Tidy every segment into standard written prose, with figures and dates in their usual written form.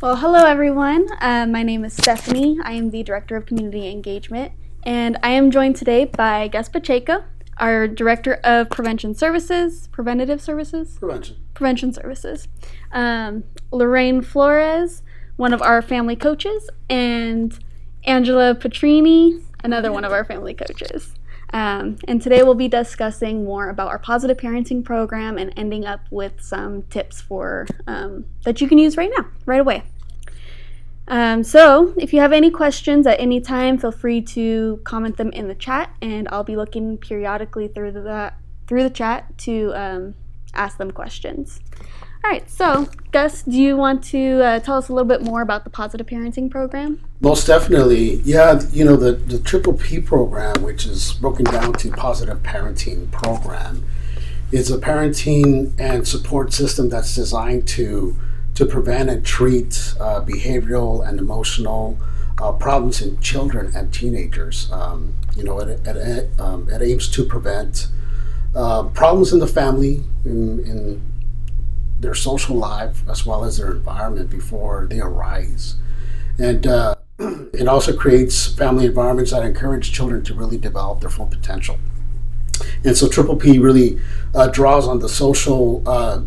Well, hello everyone. My name is Stephanie. I am the Director of Community Engagement, and I am joined today by Gus Pacheco, our Director of Preventive Services, Lorraine Flores, one of our family coaches, and Angela Petrini, another one of our family coaches. And today we'll be discussing more about our positive parenting program and ending up with some tips for that you can use right now, right away. So if you have any questions at any time, feel free to comment them in the chat, and I'll be looking periodically through the chat to ask them questions. All right, so Gus, do you want to tell us a little bit more about the positive parenting program? Most definitely. Yeah, the Triple P program, which is broken down to positive parenting program, is a parenting and support system that's designed to prevent and treat behavioral and emotional problems in children and teenagers. It aims to prevent problems in the family, in their social life, as well as their environment before they arise. And it also creates family environments that encourage children to really develop their full potential. And so Triple P really draws on the social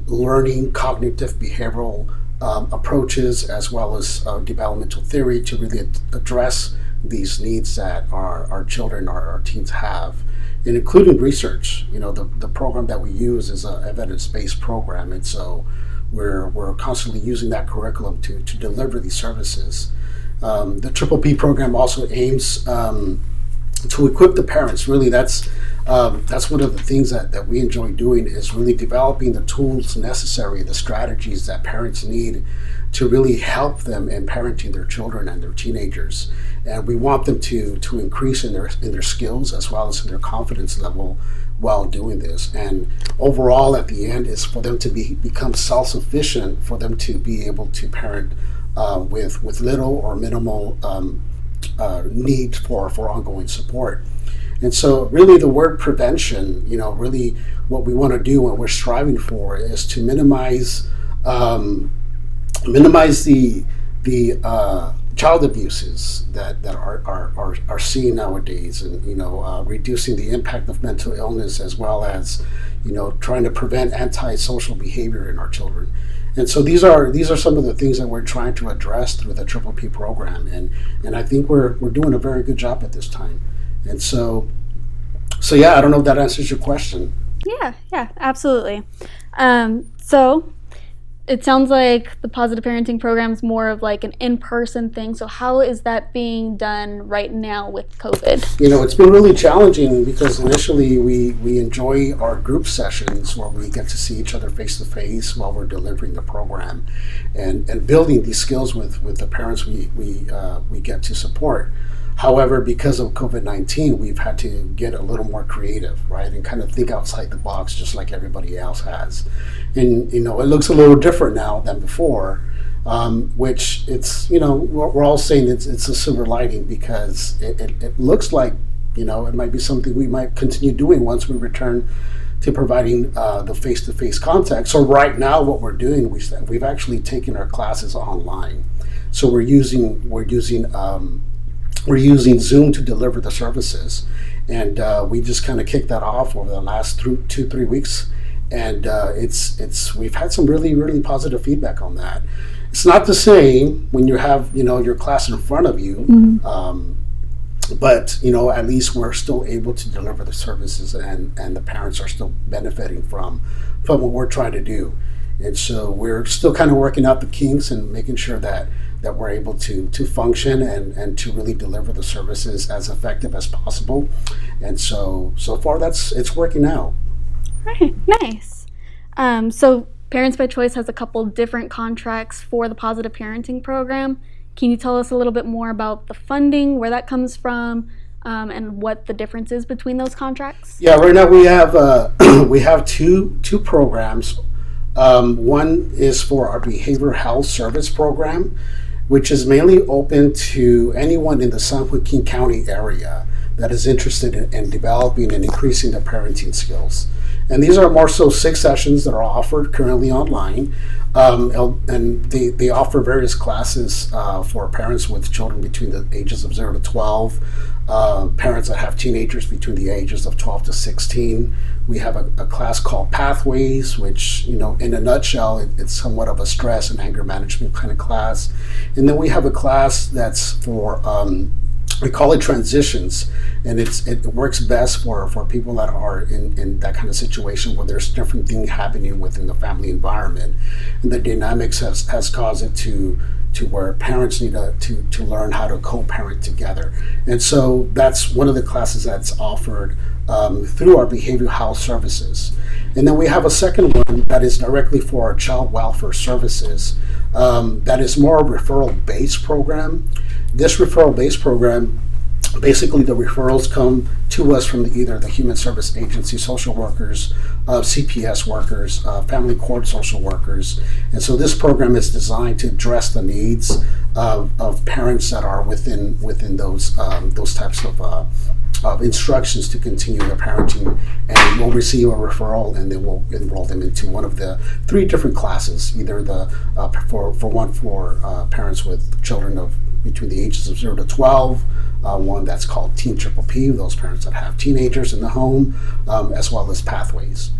learning, cognitive, behavioral approaches, as well as developmental theory to really address these needs that our children, our teens have, and including research. The program that we use is an evidence-based program, and so we're constantly using that curriculum to deliver these services. The Triple P program also aims to equip the parents. Really, that's one of the things that we enjoy doing, is really developing the tools necessary, the strategies that parents need to really help them in parenting their children and their teenagers. And we want them to increase in their skills as well as in their confidence level while doing this. And overall, at the end, is for them to become self-sufficient, for them to be able to parent with little or minimal need for ongoing support. And so really the word prevention, really what we want to do and we're striving for is to minimize the child abuses that are seen nowadays, and reducing the impact of mental illness, as well as trying to prevent antisocial behavior in our children. And so these are some of the things that we're trying to address through the Triple P program, and I think we're doing a very good job at this time. And so yeah, I don't know if that answers your question. Yeah, absolutely. So it sounds like the positive parenting program is more of like an in-person thing. So how is that being done right now with COVID? It's been really challenging because initially we enjoy our group sessions where we get to see each other face to face while we're delivering the program, and building these skills with the parents we get to support. However, because of COVID-19, we've had to get a little more creative, right, and kind of think outside the box, just like everybody else has. And it looks a little different now than before, which it's we're all saying it's a silver lining, because it looks like it might be something we might continue doing once we return to providing the face-to-face contact. So right now, what we're doing, we've actually taken our classes online. So we're using Zoom to deliver the services, and we just kind of kicked that off over the last 2-3 weeks, and we've had some really, really positive feedback on that. It's not the same when you have your class in front of you, but at least we're still able to deliver the services, and the parents are still benefiting from what we're trying to do. And so we're still kind of working out the kinks and making sure that we're able to function and to really deliver the services as effective as possible. And so far it's working out. Right, nice. So Parents by Choice has a couple different contracts for the positive parenting program. Can you tell us a little bit more about the funding, where that comes from, and what the difference is between those contracts? Yeah, right now we have two programs. One is for our behavioral health service program, which is mainly open to anyone in the San Joaquin County area that is interested in developing and increasing their parenting skills. And these are more so 6 sessions that are offered currently online. And they offer various classes for parents with children between the ages of 0 to 12, parents that have teenagers between the ages of 12 to 16. We have a class called Pathways, which, in a nutshell, it's somewhat of a stress and anger management kind of class. And then we have a class that's for we call it transitions, and it works best for people that are in that kind of situation where there's different things happening within the family environment, and the dynamics has caused it to where parents need to learn how to co-parent together. And so that's one of the classes that's offered through our behavioral health services. And then we have a second one that is directly for our child welfare services. That is more a referral-based program. This referral-based program, basically the referrals come to us from either the Human Service Agency, social workers, CPS workers, family court social workers. And so this program is designed to address the needs of parents that are within those types of instructions to continue their parenting, and will receive a referral, and then we'll enroll them into one of the 3 different classes, either for parents with children of between the ages of 0 to 12, one that's called Teen Triple P, those parents that have teenagers in the home, as well as Pathways.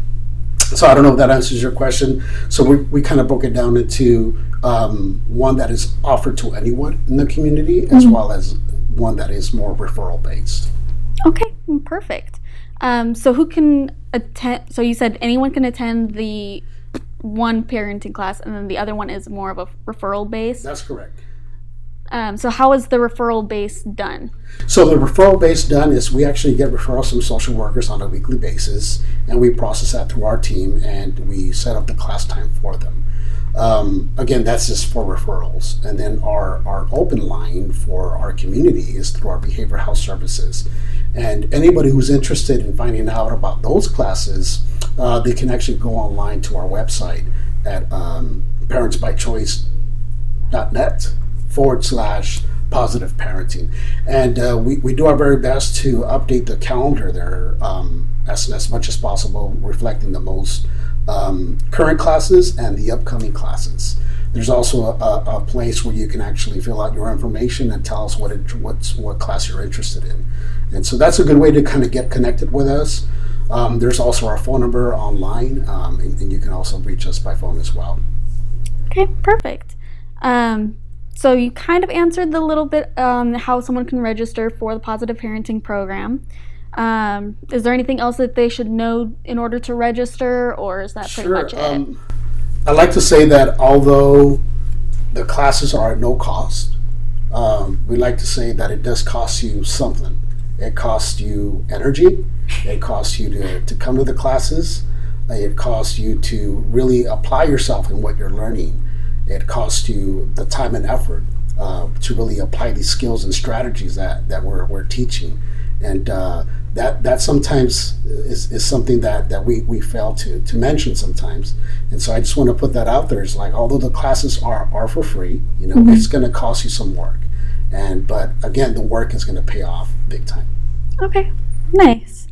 So I don't know if that answers your question. So we kind of broke it down into one that is offered to anyone in the community, as well as one that is more referral based. Okay, perfect. So who can attend? So you said anyone can attend the one parenting class, and then the other one is more of a referral base? That's correct. So how is the referral base done? So the referral base done is we actually get referrals from social workers on a weekly basis, and we process that through our team, and we set up the class time for them. Again, that's just for referrals. And then our open line for our community is through our behavioral health services. And anybody who's interested in finding out about those classes, they can actually go online to our website at parentsbychoice.net/positive parenting. And we do our very best to update the calendar there as much as possible, reflecting the most current classes and the upcoming classes. There's also a place where you can actually fill out your information and tell us what class you're interested in. And so that's a good way to kind of get connected with us. There's also our phone number online, and you can also reach us by phone as well. Okay, perfect. So you kind of answered the little bit how someone can register for the Positive Parenting Program. Is there anything else that they should know in order to register, or is that pretty much it? I like to say that although the classes are at no cost, we like to say that it does cost you something. It costs you energy. It costs you to come to the classes. It costs you to really apply yourself in what you're learning. It costs you the time and effort to really apply these skills and strategies that we're teaching. And that sometimes is something that we fail to mention sometimes. And so I just want to put that out there. It's like, although the classes are for free, it's going to cost you some work. But again, the work is going to pay off big time. Okay, nice.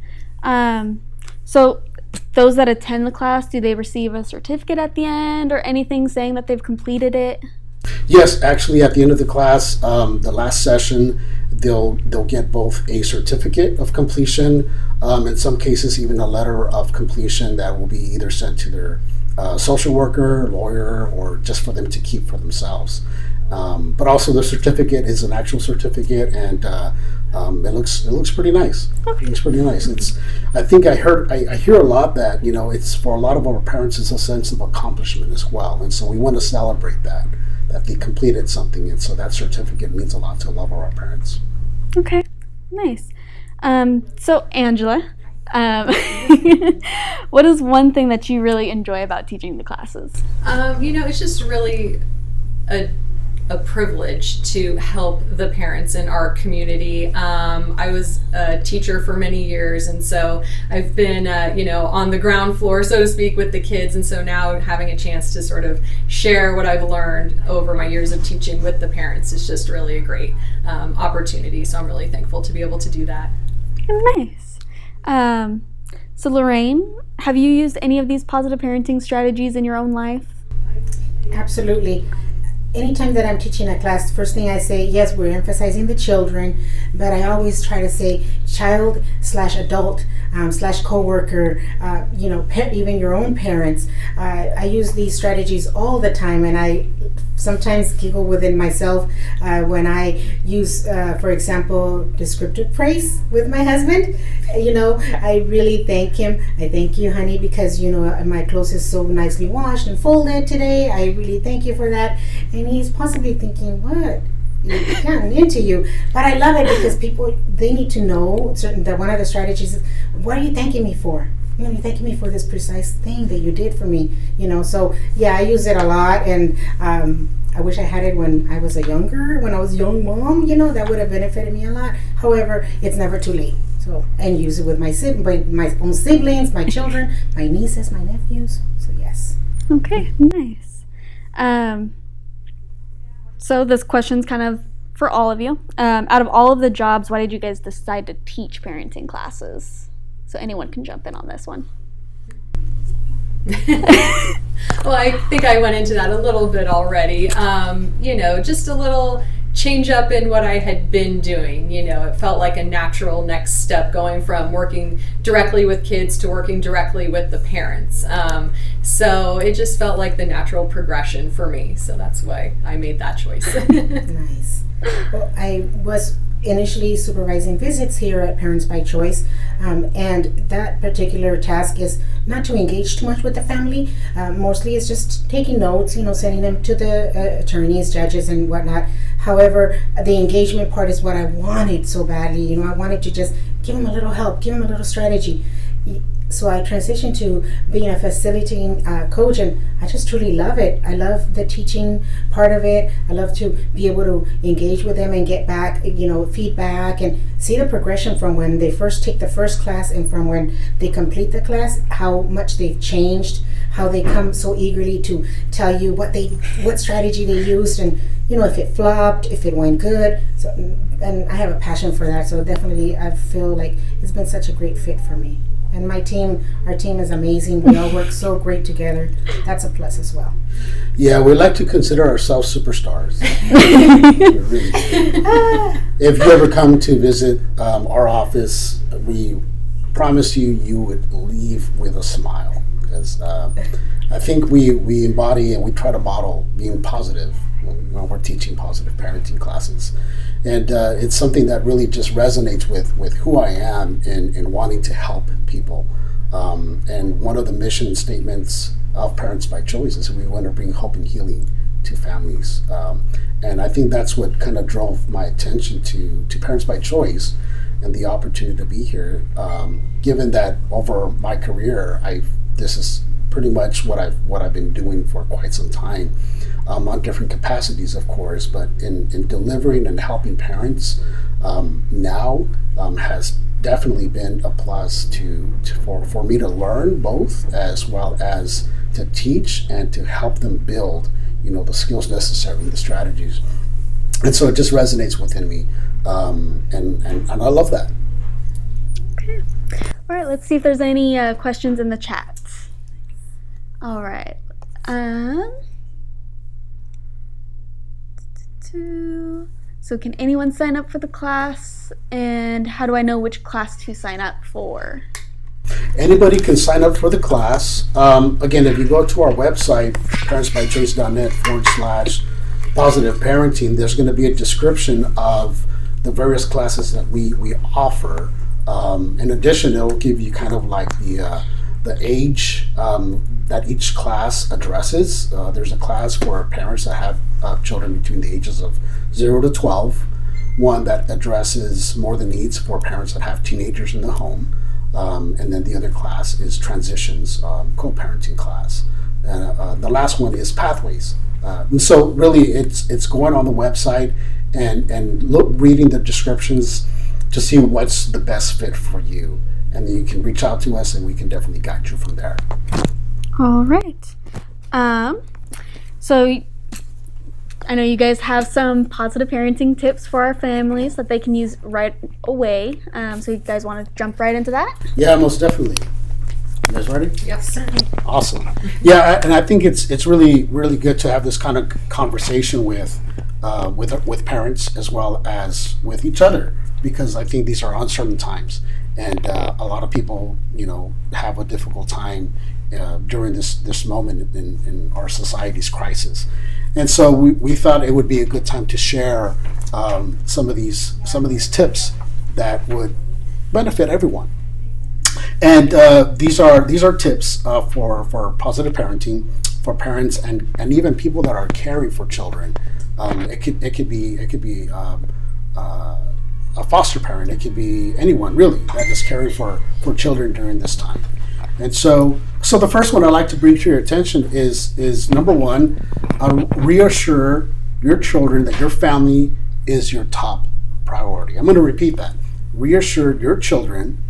So those that attend the class, do they receive a certificate at the end or anything saying that they've completed it? Yes, actually at the end of the class, the last session, they'll get both a certificate of completion, in some cases even a letter of completion that will be either sent to their social worker, lawyer, or just for them to keep for themselves. But also the certificate is an actual certificate, and it looks pretty nice. It looks pretty nice. I hear a lot that it's for a lot of our parents, it's a sense of accomplishment as well, and so we want to celebrate that they completed something, and so that certificate means a lot to a lot of our parents. Okay, nice. So Angela, what is one thing that you really enjoy about teaching the classes? It's just really a privilege to help the parents in our community. I was a teacher for many years, and so I've been, on the ground floor, so to speak, with the kids, and so now having a chance to sort of share what I've learned over my years of teaching with the parents is just really a great opportunity, so I'm really thankful to be able to do that. Nice. So Lorraine, have you used any of these positive parenting strategies in your own life? Absolutely. Anytime that I'm teaching a class, first thing I say, yes, we're emphasizing the children, but I always try to say child slash adult slash coworker, even your own parents. I use these strategies all the time, and I sometimes giggle within myself when I use, for example, descriptive praise with my husband. I really thank him. I thank you, honey, because my clothes is so nicely washed and folded today. I really thank you for that. And he's possibly thinking, what? Gotten into you. But I love it because people, they need to know that one of the strategies is, what are you thanking me for? You're thanking me for this precise thing that you did for me. So yeah, I use it a lot, and I wish I had it when I was when I was a young mom. That would have benefited me a lot. However, it's never too late. So, and use it with my own siblings, my children, my nieces, my nephews. So yes. Okay, nice. So this question's kind of for all of you. Out of all of the jobs, why did you guys decide to teach parenting classes? So anyone can jump in on this one. Well, I think I went into that a little bit already. Just a little change up in what I had been doing. It felt like a natural next step, going from working directly with kids to working directly with the parents. So it just felt like the natural progression for me. So that's why I made that choice. Nice. Well, I was initially supervising visits here at Parents by Choice, and that particular task is not to engage too much with the family. Mostly it's just taking notes, sending them to the attorneys, judges, and whatnot. However, the engagement part is what I wanted so badly. I wanted to just give them a little help, give them a little strategy. So I transitioned to being a facilitating coach, and I just truly love it. I love the teaching part of it. I love to be able to engage with them and get back, feedback, and see the progression from when they first take the first class and from when they complete the class, how much they've changed, how they come so eagerly to tell you what strategy they used, and if it flopped, if it went good. So, and I have a passion for that. So definitely, I feel like it's been such a great fit for me. And our team is amazing. We all work so great together. That's a plus as well. Yeah, we like to consider ourselves superstars. Really. If you ever come to visit our office, we promise you would leave with a smile. Because I think we embody and we try to model being positive when we're teaching positive parenting classes. And it's something that really just resonates with who I am in wanting to help people. And one of the mission statements of Parents by Choice is we want to bring hope and healing to families. And I think that's what kind of drove my attention to Parents by Choice and the opportunity to be here. Given that over my career, this is pretty much what I've been doing for quite some time. On different capacities, of course, but in delivering and helping parents now has definitely been a plus for me to learn both, as well as to teach and to help them build the skills necessary, the strategies, and so it just resonates within me, and I love that. Okay. All right, let's see if there's any questions in the chat. All right. So can anyone sign up for the class, and how do I know which class to sign up for? Anybody can sign up for the class. Again, if you go to our website, parentsbychoice.net/positive parenting, there's going to be a description of the various classes that we offer. In addition, it'll give you kind of like the age that each class addresses. There's a class for parents that have children between the ages of 0 to 12, one that addresses more the needs for parents that have teenagers in the home, and then the other class is transitions, co-parenting class. And the last one is pathways. And so really it's going on the website and reading the descriptions to see what's the best fit for you. And then you can reach out to us and we can definitely guide you from there. All right. So I know you guys have some positive parenting tips for our families that they can use right away. So you guys want to jump right into that? Yeah, most definitely. You guys ready? Yep. Awesome. Yeah, and I think it's really good to have this kind of conversation with parents as well as with each other, because I think these are uncertain times, and a lot of people, have a difficult time during this moment in our society's crisis, and so we thought it would be a good time to share some of these tips that would benefit everyone. And these are tips for positive parenting for parents and even people that are caring for children. It could be a foster parent. It could be anyone really that is caring for children during this time. And so the first one I'd like to bring to your attention is number one, reassure your children that your family is your top priority. I'm going to repeat that. Reassure your children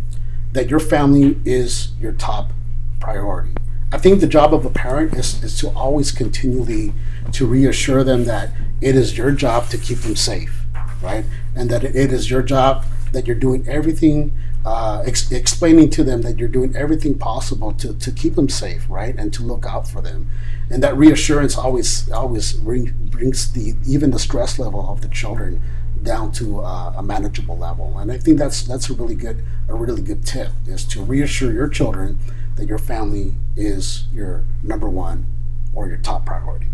that your family is your top priority. I think the job of a parent is to always continually to reassure them that it is your job to keep them safe, right? And that it is your job, that you're doing everything, explaining to them that you're doing everything possible to keep them safe, right? And to look out for them. And that reassurance always brings even the stress level of the children down to a manageable level. And I think that's a really good tip, is to reassure your children that your family is your number one or your top priority.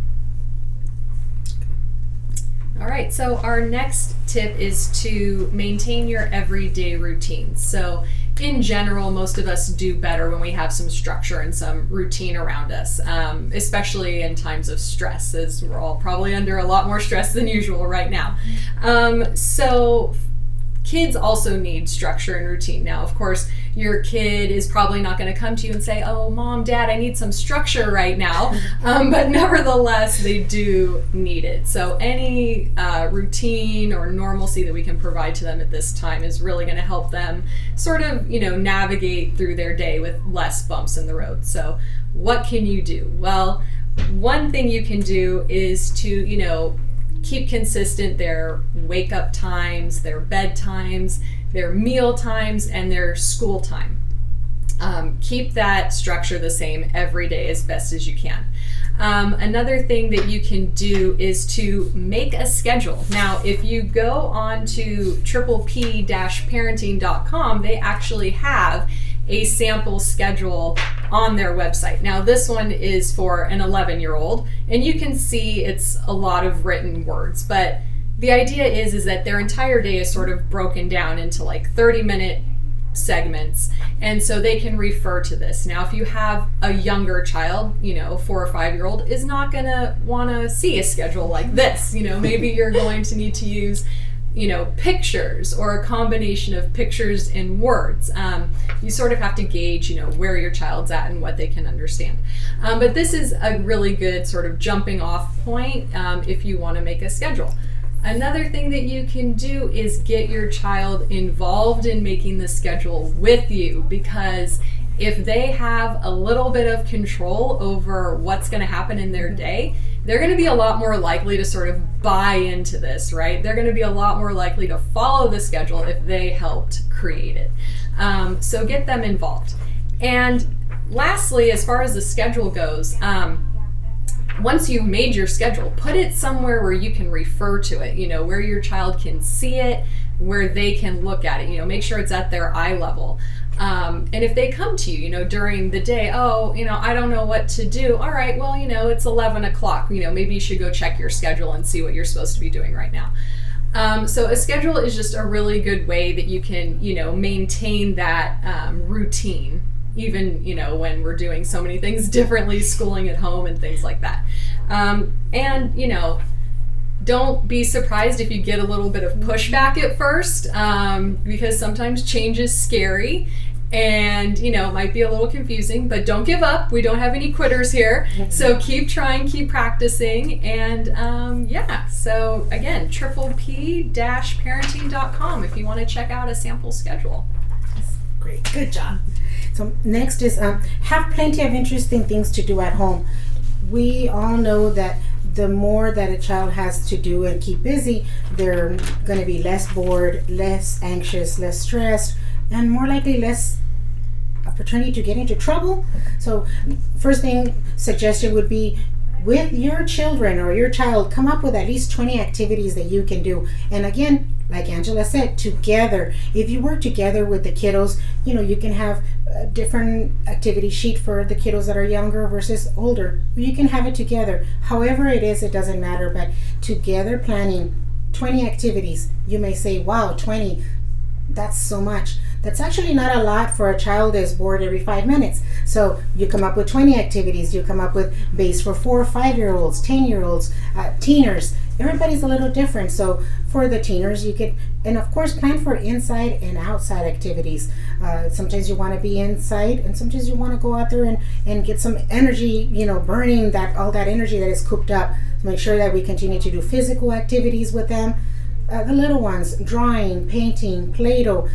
All right, so our next tip is to maintain your everyday routines. So in general, most of us do better when we have some structure and some routine around us, especially in times of stress, as we're all probably under a lot more stress than usual right now. So kids also need structure and routine. Now, of course, your kid is probably not going to come to you and say, oh, Mom, Dad, I need some structure right now. But nevertheless, they do need it. So any routine or normalcy that we can provide to them at this time is really going to help them sort of, navigate through their day with less bumps in the road. So what can you do? Well, one thing you can do is to, keep consistent their wake up times, their bed times, their meal times, and their school time. Keep that structure the same every day as best as you can. Another thing that you can do is to make a schedule. Now, if you go on to PPP-parenting.com, they actually have a sample schedule on their website. Now, this one is for an 11-year-old, and you can see it's a lot of written words, but the idea is that their entire day is sort of broken down into like 30-minute segments, and so they can refer to this. Now, if you have a younger child, 4 or 5-year-old is not going to want to see a schedule like this. Maybe you're going to need to use pictures or a combination of pictures and words. You sort of have to gauge, where your child's at and what they can understand. But this is a really good sort of jumping off point if you want to make a schedule. Another thing that you can do is get your child involved in making the schedule with you, because if they have a little bit of control over what's going to happen in their day, they're going to be a lot more likely to sort of buy into this, right? They're going to be a lot more likely to follow the schedule if they helped create it. So get them involved. And lastly, as far as the schedule goes, once you've made your schedule, put it somewhere where you can refer to it, where your child can see it, where they can look at it, make sure it's at their eye level. And if they come to you, during the day, I don't know what to do. All right, well, it's 11 o'clock. Maybe you should go check your schedule and see what you're supposed to be doing right now. So a schedule is just a really good way that you can, maintain that routine, even, when we're doing so many things differently, schooling at home and things like that. And, don't be surprised if you get a little bit of pushback at first, because sometimes change is scary and, it might be a little confusing, but don't give up. We don't have any quitters here. So keep trying, keep practicing. And so again, PPP-parenting.com if you want to check out a sample schedule. Great, good job. So next is have plenty of interesting things to do at home. We all know that the more that a child has to do and keep busy, they're going to be less bored, less anxious, less stressed, and more likely less opportunity to get into trouble. So first thing suggestion would be, with your children or your child, come up with at least 20 activities that you can do. And again, like Angela said, together. If you work together with the kiddos, you can have a different activity sheet for the kiddos that are younger versus older. You can have it together. However it is, it doesn't matter. But together planning 20 activities, you may say, wow, 20, that's so much. That's actually not a lot for a child that's bored every 5 minutes. So you come up with 20 activities. You come up with base for 4 or 5-year-olds, 10-year-olds, teeners. Everybody's a little different. So for the teeners, you could, and of course, plan for inside and outside activities. Sometimes you want to be inside, and sometimes you want to go out there and get some energy, burning all that energy that is cooped up. So make sure that we continue to do physical activities with them. The little ones, drawing, painting, Play-Doh.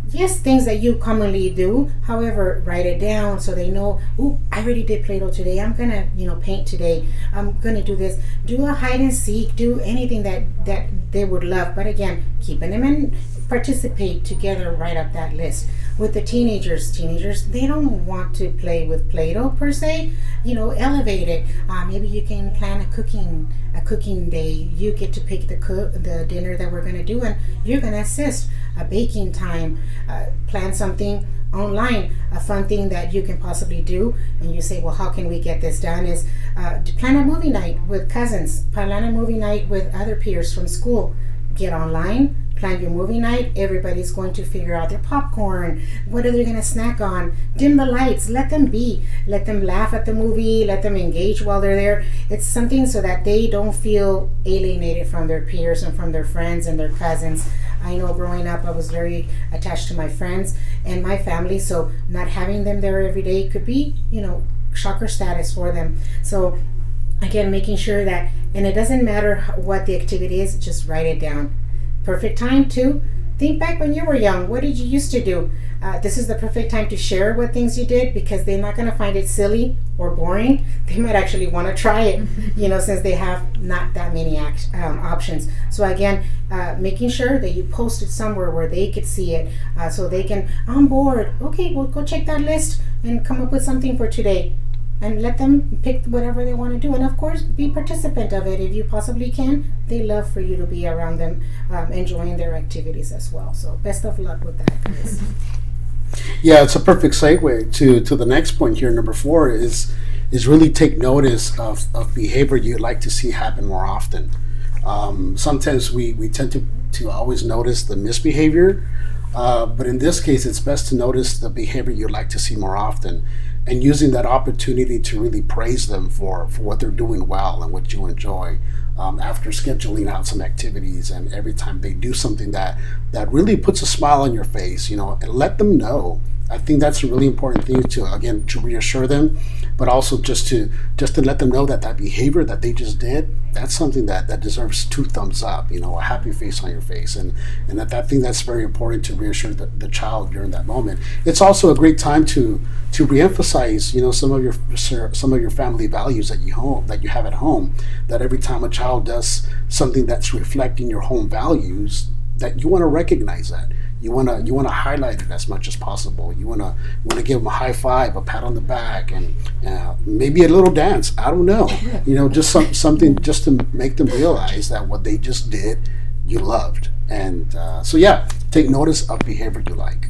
Yes, things that you commonly do. However, write it down so they know, oh, I already did Play-Doh today. I'm going to, paint today. I'm going to do this. Do a hide and seek. Do anything that they would love. But again, keeping them in, participate together, write up that list. With the teenagers, they don't want to play with Play-Doh per se. Elevate it. Maybe you can plan a cooking day. You get to pick the dinner that we're going to do, and you're going to assist. A baking time. Plan something online, a fun thing that you can possibly do, and you say, well, how can we get this done? Is to plan a movie night with cousins, plan a movie night with other peers from school. Get online, plan your movie night. Everybody's going to figure out their popcorn. What are they going to snack on? Dim the lights. Let them be. Let them laugh at the movie. Let them engage while they're there. It's something so that they don't feel alienated from their peers and from their friends and their cousins. I know growing up, I was very attached to my friends and my family, so not having them there every day could be, shocker status for them. So again, making sure that, and it doesn't matter what the activity is, just write it down. Perfect time to think back when you were young. What did you used to do? This is the perfect time to share what things you did, because they're not going to find it silly or boring. They might actually want to try it, since they have not that many options. So again, making sure that you post it somewhere where they could see it, so they can, I'm bored. Okay, well, go check that list and come up with something for today. And let them pick whatever they want to do. And of course, be participant of it if you possibly can. They love for you to be around them, enjoying their activities as well. So best of luck with that, guys. Yeah, it's a perfect segue to the next point here. Number 4 is really take notice of behavior you'd like to see happen more often. Sometimes we tend to always notice the misbehavior, but in this case, it's best to notice the behavior you'd like to see more often, and using that opportunity to really praise them for what they're doing well and what you enjoy. After scheduling out some activities, and every time they do something that really puts a smile on your face, and let them know. I think that's a really important thing to reassure them, but also just to let them know that behavior that they just did, that's something that deserves 2 thumbs up, a happy face on your face, and that thing that's very important to reassure the child during that moment. It's also a great time to reemphasize, some of your family values that you have at home. That every time a child does something that's reflecting your home values, that you want to recognize that. You want to highlight it as much as possible. You want to give them a high five, a pat on the back, and maybe a little dance. I don't know. Just something just to make them realize that what they just did, you loved. And so take notice of behavior you like.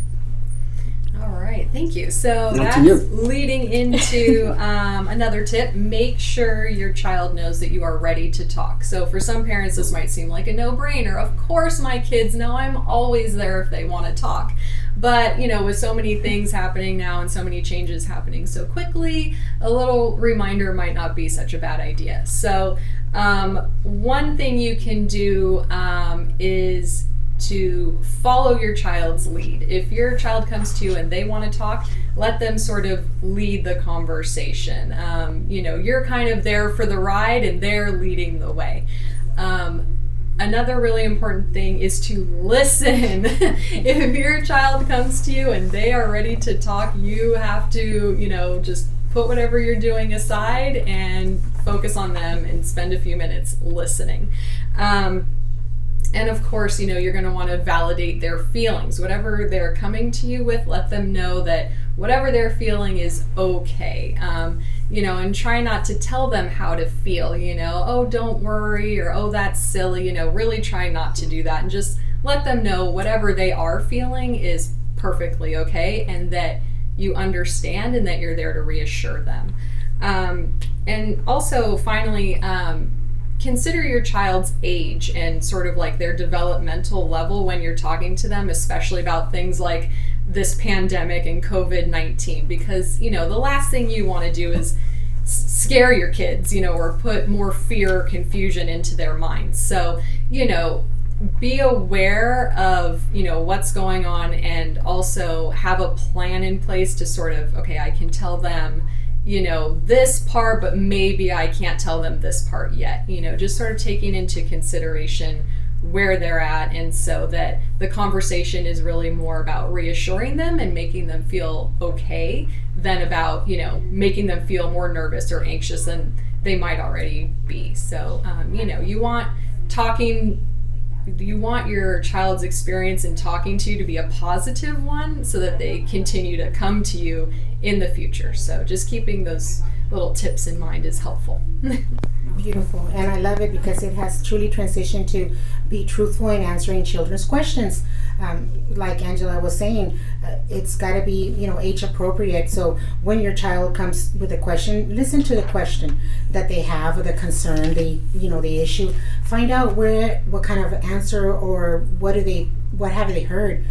All right, thank you. So that's leading into another tip. Make sure your child knows that you are ready to talk. So for some parents, this might seem like a no-brainer. Of course, my kids know I'm always there if they want to talk. But, with so many things happening now and so many changes happening so quickly, a little reminder might not be such a bad idea. So one thing you can do is to follow your child's lead. If your child comes to you and they want to talk, let them sort of lead the conversation. You're kind of there for the ride and they're leading the way. Another really important thing is to listen. If your child comes to you and they are ready to talk, you have to, just put whatever you're doing aside and focus on them and spend a few minutes listening. And of course, you're going to want to validate their feelings. Whatever they're coming to you with, let them know that whatever they're feeling is okay. And try not to tell them how to feel, oh, don't worry, or oh, that's silly, really try not to do that, and just let them know whatever they are feeling is perfectly okay, and that you understand and that you're there to reassure them. And also, finally, consider your child's age and sort of like their developmental level when you're talking to them, especially about things like this pandemic and COVID-19, because, the last thing you want to do is scare your kids, or put more fear or confusion into their minds. So, be aware of, what's going on, and also have a plan in place to sort of, okay, I can tell them, this part, but maybe I can't tell them this part yet, just sort of taking into consideration where they're at, and so that the conversation is really more about reassuring them and making them feel okay than about, making them feel more nervous or anxious than they might already be. So, you want your child's experience in talking to you to be a positive one, so that they continue to come to you in the future. So just keeping those little tips in mind is helpful. Beautiful. And I love it because it has truly transitioned to be truthful in answering children's questions. Like Angela was saying, it's got to be, age appropriate. So when your child comes with a question, listen to the question that they have, or the concern, the issue. Find out what kind of answer, or what have they heard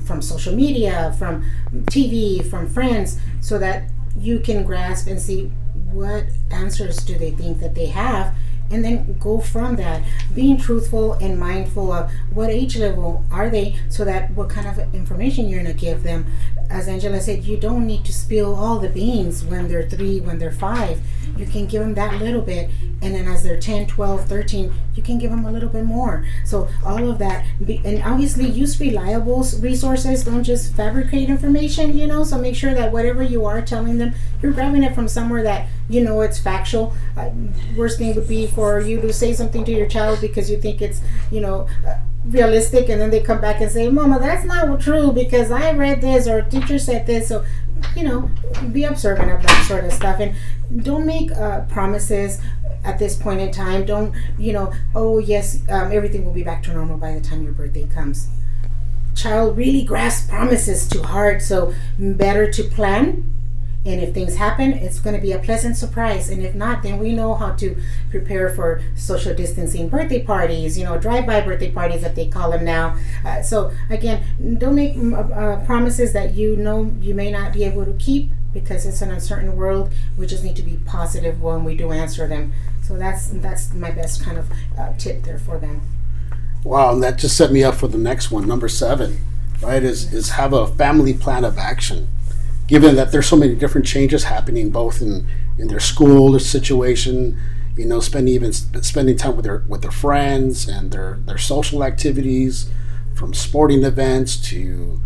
from social media, from TV, from friends, so that you can grasp and see what answers do they think that they have, and then go from that, being truthful and mindful of what age level are they, so that what kind of information you're going to give them. As Angela said, you don't need to spill all the beans when they're 3, when they're 5. You can give them that little bit, and then as they're 10, 12, 13, you can give them a little bit more. So all of that, and obviously use reliable resources. Don't just fabricate information, so make sure that whatever you are telling them, you're grabbing it from somewhere that it's factual. Worst thing would be for you to say something to your child because you think it's realistic, and then they come back and say, Mama, that's not true because I read this, or teacher said this. So be observant of that sort of stuff, and don't make promises at this point in time. Don't oh yes, everything will be back to normal by the time your birthday comes. Child really grasps promises to heart, so better to plan. And if things happen, it's going to be a pleasant surprise. And if not, then we know how to prepare for social distancing birthday parties, drive-by birthday parties that they call them now. So again, don't make promises that you may not be able to keep, because it's an uncertain world. We just need to be positive when we do answer them. So that's my best kind of tip there for them. Wow, and that just set me up for the next one, number 7, right? Is have a family plan of action. Given that there's so many different changes happening, both in their school situation, spending time with their friends and their social activities, from sporting events to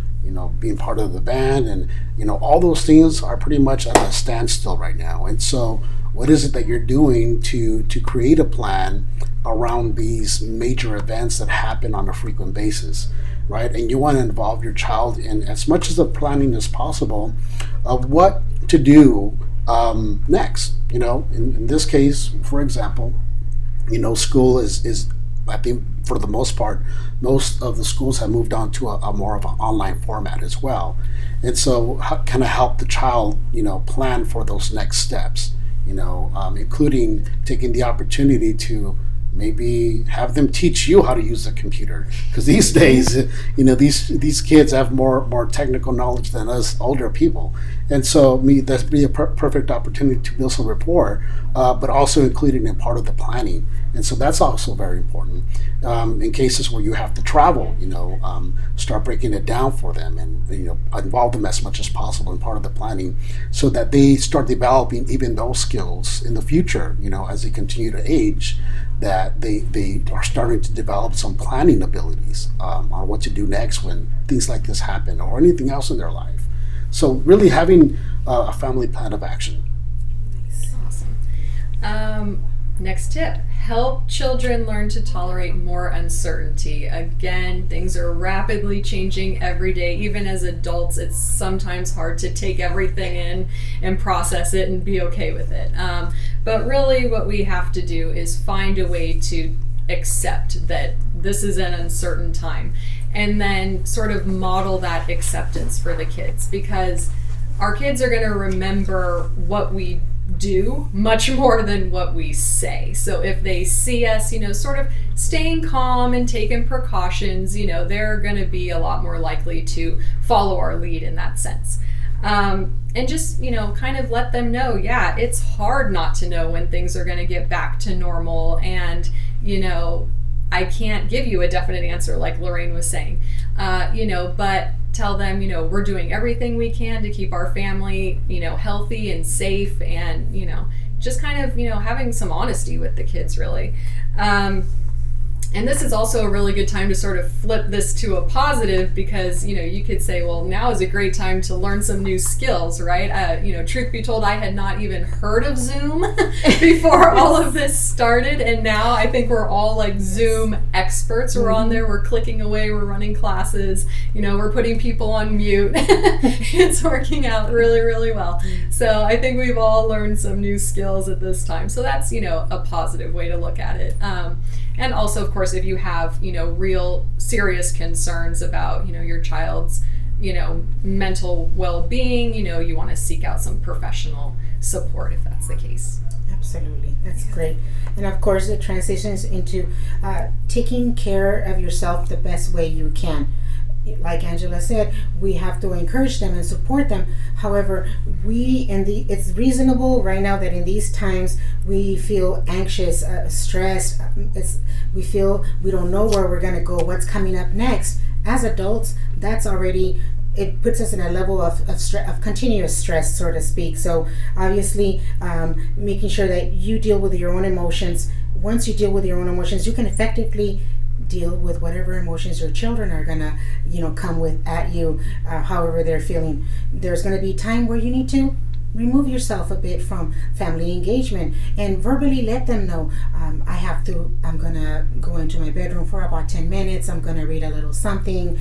being part of the band, and all those things are pretty much at a standstill right now. And so, what is it that you're doing to create a plan around these major events that happen on a frequent basis? Right, and you want to involve your child in as much of the planning as possible of what to do next. In this case, for example, school is I think for the most part, most of the schools have moved on to a more of an online format as well, and so kind of help the child plan for those next steps. Including taking the opportunity to maybe have them teach you how to use the computer, because these days these kids have more technical knowledge than us older people, and so that'd be a perfect opportunity to build some rapport, but also including in part of the planning. And so that's also very important in cases where you have to travel. Start breaking it down for them, and involve them as much as possible in part of the planning, so that they start developing even those skills in the future. As they continue to age, that they are starting to develop some planning abilities on what to do next when things like this happen, or anything else in their life. So really having a family plan of action. Awesome. Next tip, help children learn to tolerate more uncertainty. Again, things are rapidly changing every day. Even as adults, it's sometimes hard to take everything in and process it and be okay with it. But really what we have to do is find a way to accept that this is an uncertain time, and then sort of model that acceptance for the kids, because our kids are going to remember what we do much more than what we say. So if they see us, sort of staying calm and taking precautions, they're going to be a lot more likely to follow our lead in that sense. And just, kind of let them know, yeah, it's hard not to know when things are going to get back to normal. And, I can't give you a definite answer like Lorraine was saying, but tell them, we're doing everything we can to keep our family, healthy and safe, and, just kind of, having some honesty with the kids, really. And this is also a really good time to sort of flip this to a positive, because, you could say, well, now is a great time to learn some new skills, right? Truth be told, I had not even heard of Zoom before all of this started. And now I think we're all like Zoom experts. We're on there, we're clicking away, we're running classes, we're putting people on mute. It's working out really, really well. So I think we've all learned some new skills at this time. So that's, a positive way to look at it. And also, of course, if you have, real serious concerns about, your child's, mental well-being, you want to seek out some professional support if that's the case. Absolutely. That's great. And of course, it transitions into taking care of yourself the best way you can. Like Angela said, we have to encourage them and support them. However, it's reasonable right now that in these times we feel anxious, stressed. We feel we don't know where we're going to go, what's coming up next. As adults, that's already, it puts us in a level of continuous stress, so to speak. So obviously, making sure that you deal with your own emotions. Once you deal with your own emotions, you can effectively deal with whatever emotions your children are gonna, come with at you, however they're feeling. There's gonna be time where you need to remove yourself a bit from family engagement and verbally let them know, I'm gonna go into my bedroom for about 10 minutes, I'm gonna read a little something,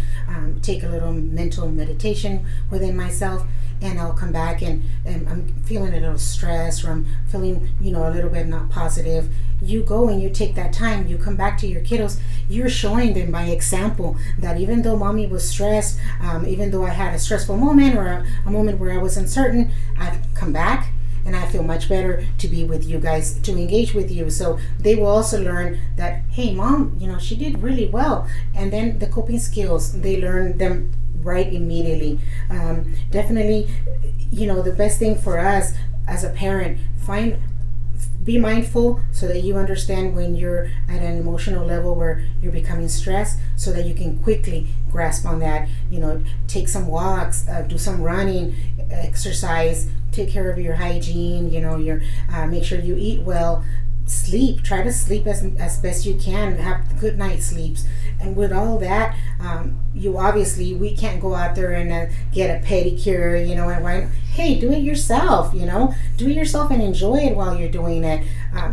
take a little mental meditation within myself, and I'll come back and I'm feeling a little stressed, or I'm feeling, a little bit not positive. You go and you take that time, you come back to your kiddos, you're showing them by example that even though mommy was stressed, even though I had a stressful moment or a moment where I was uncertain, I've come back and I feel much better to be with you guys, to engage with you. So they will also learn that, hey, mom, she did really well. And then the coping skills, they learn them right immediately. Definitely, the best thing for us as a parent, be mindful so that you understand when you're at an emotional level where you're becoming stressed, so that you can quickly grasp on that. Take some walks, do some running, exercise, take care of your hygiene, make sure you eat well, sleep, try to sleep as best you can, have good night sleeps. And with all that, we can't go out there and get a pedicure, and hey, do it yourself, do it yourself and enjoy it while you're doing it.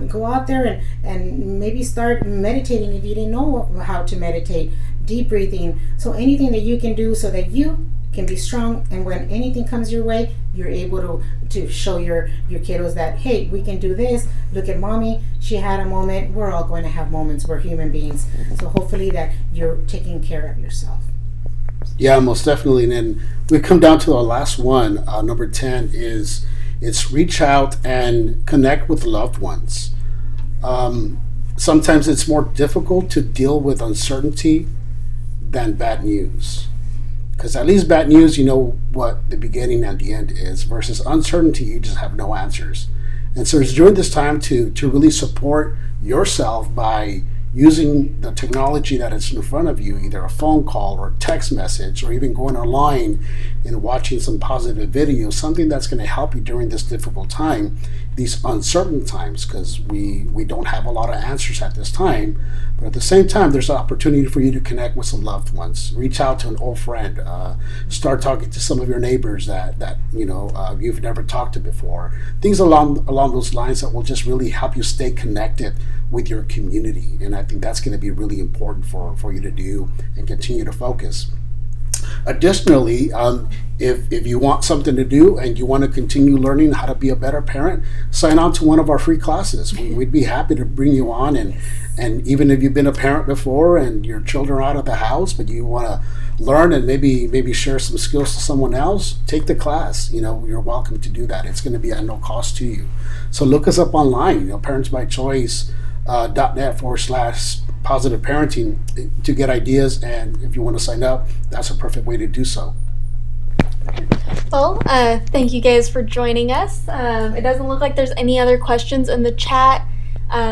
Go out there and maybe start meditating if you didn't know how to meditate, deep breathing. So anything that you can do so that you can be strong, and when anything comes your way, you're able to show your kiddos that, hey, we can do this. Look at mommy, she had a moment. We're all going to have moments. We're human beings. So hopefully that you're taking care of yourself. Yeah, most definitely. And then we come down to our last one. Number 10 is it's reach out and connect with loved ones. Sometimes it's more difficult to deal with uncertainty than bad news. Because at least bad news, you know what the beginning and the end is, versus uncertainty, you just have no answers. And so it's during this time to really support yourself by, using the technology that is in front of you, either a phone call or text message, or even going online and watching some positive videos, something that's going to help you during this difficult time, these uncertain times, because we don't have a lot of answers at this time. But at the same time, there's an opportunity for you to connect with some loved ones. Reach out to an old friend. Start talking to some of your neighbors that you've never talked to before. Things along those lines that will just really help you stay connected with your community. And I think that's going to be really important for you to do and continue to focus. Additionally, if you want something to do and you want to continue learning how to be a better parent, sign on to one of our free classes. We'd be happy to bring you on, and even if you've been a parent before and your children are out of the house, but you want to learn and maybe share some skills to someone else, take the class. You're welcome to do that. It's going to be at no cost to you. So look us up online, parentsbychoice.net/positive parenting to get ideas, and if you want to sign up, that's a perfect way to do so. Well, thank you guys for joining us. It doesn't look like there's any other questions in the chat.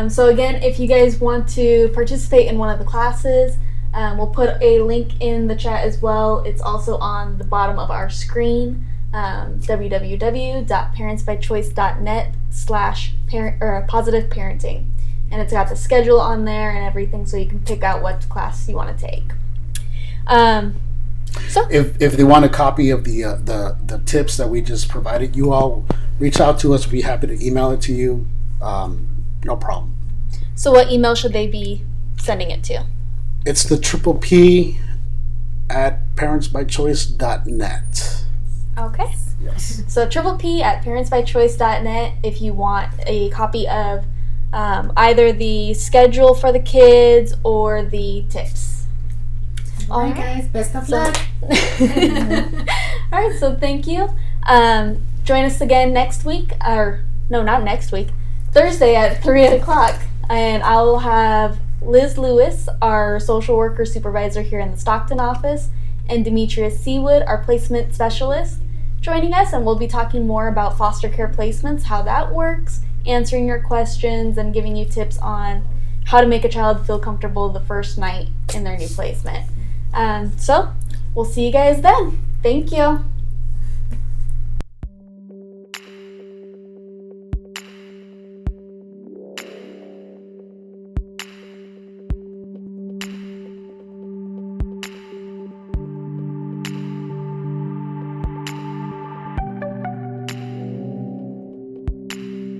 So again, if you guys want to participate in one of the classes, we'll put a link in the chat as well. It's also on the bottom of our screen, www.parentsbychoice.net/positive parenting. And it's got the schedule on there and everything, so you can pick out what class you want to take. So if they want a copy of the tips that we just provided, you all reach out to us. We'll be happy to email it to you. No problem. So what email should they be sending it to? It's the PPP@parentsbychoice.net. Okay. Yes. So PPP@parentsbychoice.net if you want a copy of either the schedule for the kids or the tips. All right, guys. Best of luck. All right, so thank you. Join us again next week, Thursday at 3 o'clock. And I'll have Liz Lewis, our social worker supervisor here in the Stockton office, and Demetrius Seawood, our placement specialist, joining us. And we'll be talking more about foster care placements, how that works, answering your questions, and giving you tips on how to make a child feel comfortable the first night in their new placement. So we'll see you guys then. Thank you.